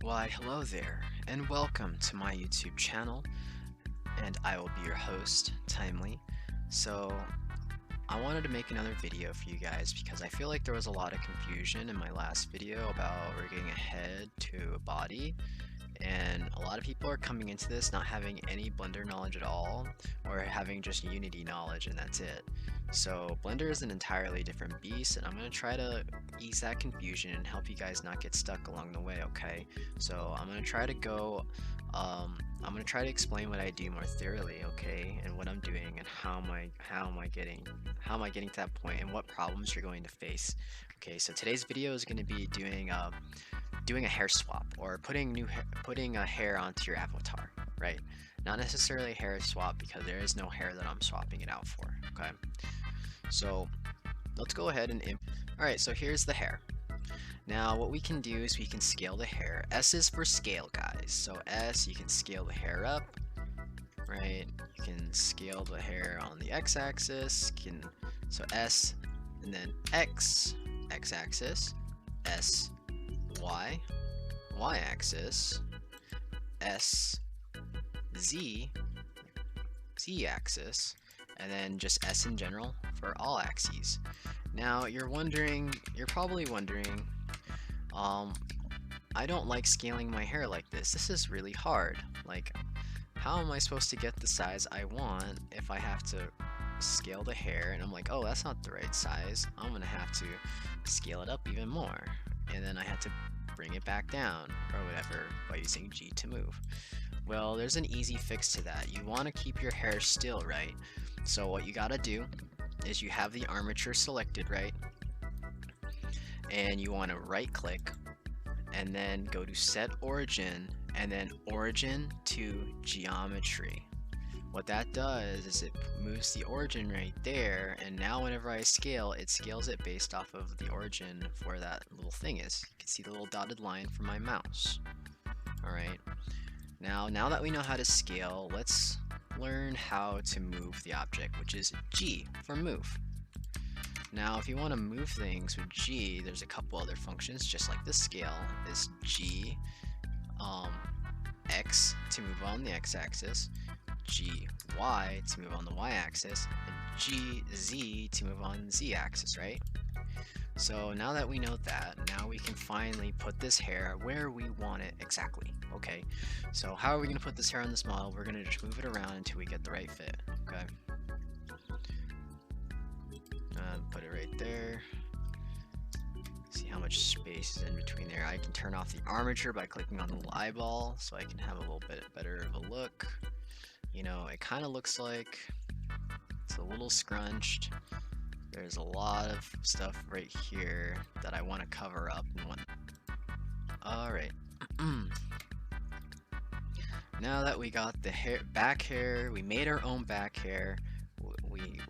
Why, hello there, and welcome to my YouTube channel, and I will be your host, Timely. So, I wanted to make another video for you guys because I feel like there was a lot of confusion in my last video about rigging a head to a body, and a lot of people are coming into this not having any Blender knowledge at all, or having just Unity knowledge and that's it. So Blender is an entirely different beast, and I'm going to try to ease that confusion and help you guys not get stuck along the way, okay? So I'm going to try to I'm going to try to explain what I do more thoroughly, okay? And what I'm doing and how am I getting to that point and what problems you're going to face. Okay, so today's video is going to be doing a hair swap, or putting a hair onto your avatar, right? Not necessarily a hair swap because there is no hair that I'm swapping it out for. Okay, so let's go ahead and alright, so here's the hair. Now what we can do is we can scale the hair. S is for scale, guys. So S, you can scale the hair up, right? You can scale the hair on the x-axis, so S, and then x-axis, S, Y, y-axis, S, Z, z-axis, and then just S in general for all axes. Now you're probably wondering, I don't like scaling my hair like this. This is really hard. Like, how am I supposed to get the size I want if I have to scale the hair? And I'm like, oh, that's not the right size. I'm gonna have to scale it up even more. And then I had to bring it back down or whatever by using G to move. Well, there's an easy fix to that. You want to keep your hair still, right? So what you gotta do is you have the armature selected, right? And you want to right click and then go to set origin and then origin to geometry. What that does is it moves the origin right there, and now whenever I scale, it scales it based off of the origin of where that little thing is. You can see the little dotted line from my mouse. Alright, now that we know how to scale, let's learn how to move the object, which is G for move. Now if you want to move things with G, there's a couple other functions, just like the scale is G, X to move on the x-axis, G, Y to move on the y-axis, and G, Z to move on the z-axis, right? So now that we know that, now we can finally put this hair where we want it exactly. Okay, so how are we going to put this hair on this model? We're going to just move it around until we get the right fit. Okay, put it right there. See how much space is in between there. I can turn off the armature by clicking on the little eyeball so I can have a little bit better of a look. You know, it kind of looks like it's a little scrunched. There's a lot of stuff right here that I want to cover up and want. Alright. Now that we got the back hair, we made our own back hair, we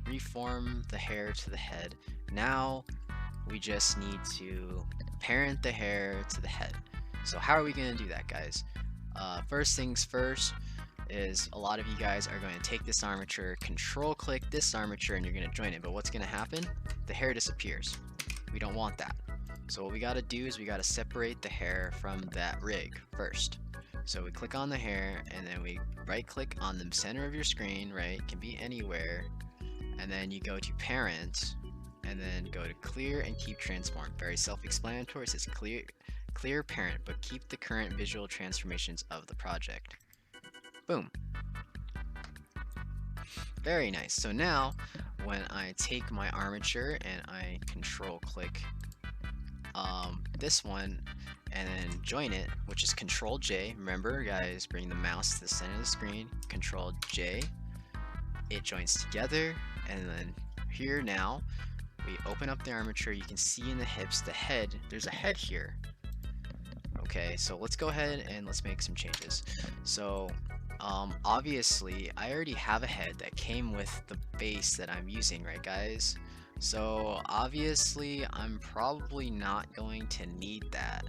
reformed the hair to the head. Now we just need to parent the hair to the head. So how are we going to do that, guys? First things first is a lot of you guys are going to take this armature, control click this armature, and you're going to join it. But what's going to happen? The hair disappears. We don't want that. So what we got to do is we got to separate the hair from that rig first. So we click on the hair and then we right click on the center of your screen, right? It can be anywhere. And then you go to parent and then go to clear and keep transform. Very self-explanatory. It says clear parent, but keep the current visual transformations of the project. Boom. Very nice. So now when I take my armature and I control click this one and then join it, which is control J. Remember, guys, bring the mouse to the center of the screen, control J. It joins together, and then here now we open up the armature. You can see in the hips the head. There's a head here. Okay, so let's go ahead and let's make some changes. So obviously I already have a head that came with the base that I'm using, right, guys? So obviously I'm probably not going to need that.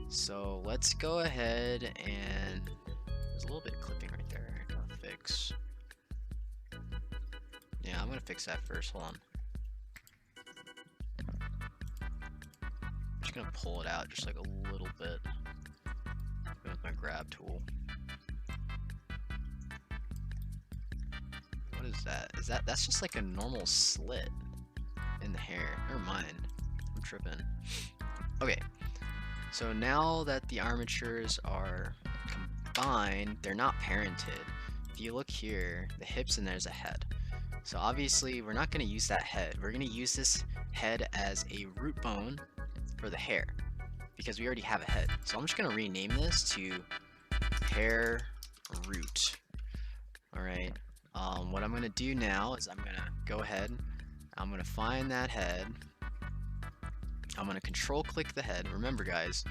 So let's go ahead and there's a little bit of clipping right there. I gotta fix. Yeah, I'm gonna fix that first. Hold on. I'm just gonna pull it out just like a little bit. is that? That's just like a normal slit in the hair. Never mind. I'm tripping. Okay, so now that the armatures are combined, they're not parented. If you look here, the hips and there's a head. So obviously we're not going to use that head. We're going to use this head as a root bone for the hair because we already have a head. So I'm just going to rename this to hair root. Alright, what I'm going to do now is I'm going to go ahead, I'm going to find that head, I'm going to control click the head. Remember guys,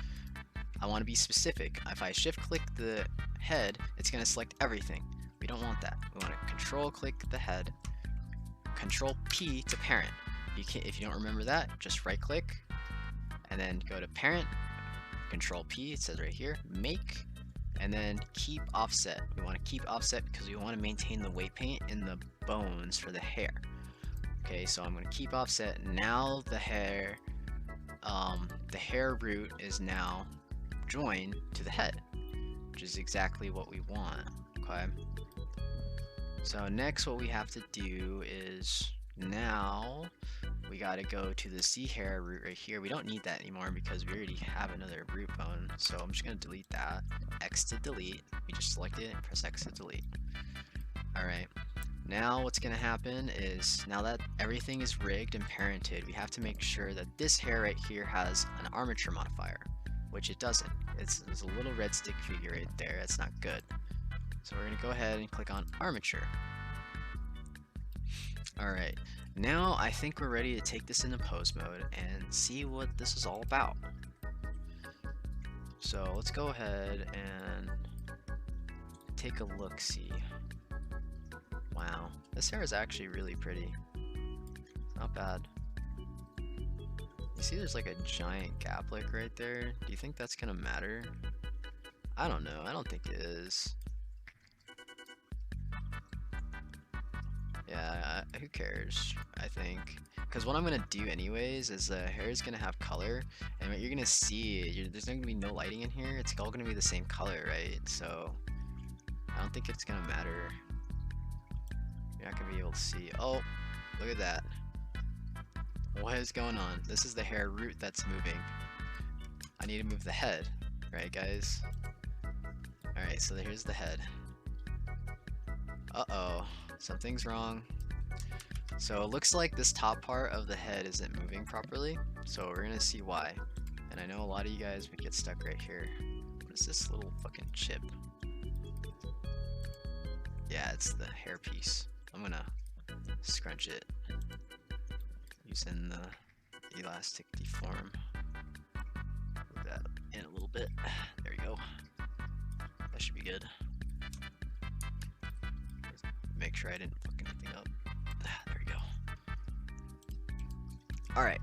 I want to be specific. If I shift click the head, it's going to select everything. We don't want that. We want to control click the head, control P to parent. If you don't remember that, just right click and then go to parent, control P, it says right here, make, and then keep offset. We want to keep offset because we want to maintain the weight paint in the bones for the hair. Okay, so I'm going to keep offset. Now the hair root is now joined to the head, which is exactly what we want. Okay, so next what we have to do is now we got to go to the C hair root right here. We don't need that anymore because we already have another root bone, so I'm just going to delete that. X to delete. We just select it and press X to delete. Alright, now what's going to happen is now that everything is rigged and parented, we have to make sure that this hair right here has an armature modifier, which it doesn't. There's a little red stick figure right there. That's not good. So we're going to go ahead and click on armature. Alright, now I think we're ready to take this into pose mode and see what this is all about. So let's go ahead and take a look-see. Wow, this hair is actually really pretty. It's not bad. You see there's like a giant gap like right there? Do you think that's gonna matter? I don't know, I don't think it is. Yeah, who cares, I think. Because what I'm going to do anyways is the hair is going to have color, and what you're going to see, there's not going to be no lighting in here, it's all going to be the same color, right? So, I don't think it's going to matter. You're not going to be able to see. Oh, look at that. What is going on? This is the hair root that's moving. I need to move the head, right guys? Alright, so here's the head. Uh-oh. Something's wrong. So it looks like this top part of the head isn't moving properly, so we're gonna see why. And I know a lot of you guys would get stuck right here. What is this little fucking chip? Yeah, it's the hair piece. I'm gonna scrunch it using the elastic deform. Move that in a little bit. There you go. That should be good. Make sure I didn't fuck anything up. There we go. Alright.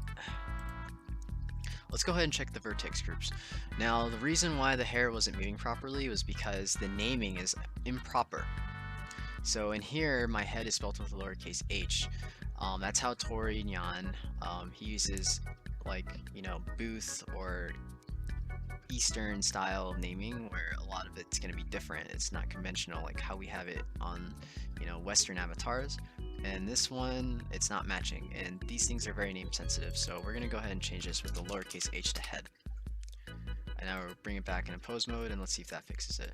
Let's go ahead and check the vertex groups. Now, the reason why the hair wasn't moving properly was because the naming is improper. So in here, my head is spelled with a lowercase h. That's how Tori Nyan, he uses like, you know, Booth or Eastern style naming where a lot of it's going to be different. It's not conventional like how we have it on, you know, Western avatars. And this one, it's not matching. And these things are very name sensitive. So we're going to go ahead and change this with the lowercase h to head. And now we'll bring it back into pose mode and let's see if that fixes it.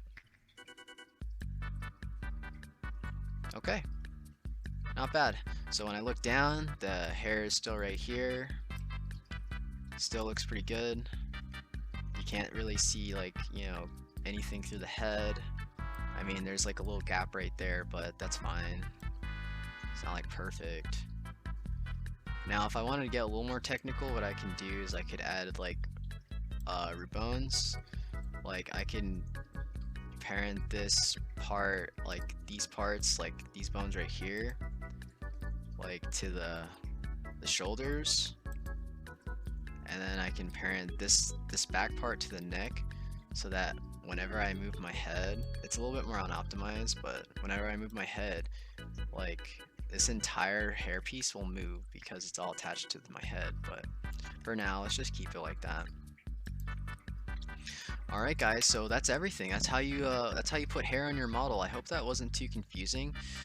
Okay. Not bad. So when I look down, the hair is still right here. Still looks pretty good. You can't really see like, you know, anything through the head. I mean, there's like a little gap right there, but that's fine. It's not like perfect. Now, if I wanted to get a little more technical, what I can do is I could add like root bones. Like I can parent this part, like these parts, like these bones right here, like to the shoulders. And then I can parent this back part to the neck so that whenever I move my head, it's a little bit more unoptimized, but whenever I move my head, like this entire hair piece will move because it's all attached to my head. But for now, let's just keep it like that. Alright guys, so that's everything. That's how you put hair on your model. I hope that wasn't too confusing.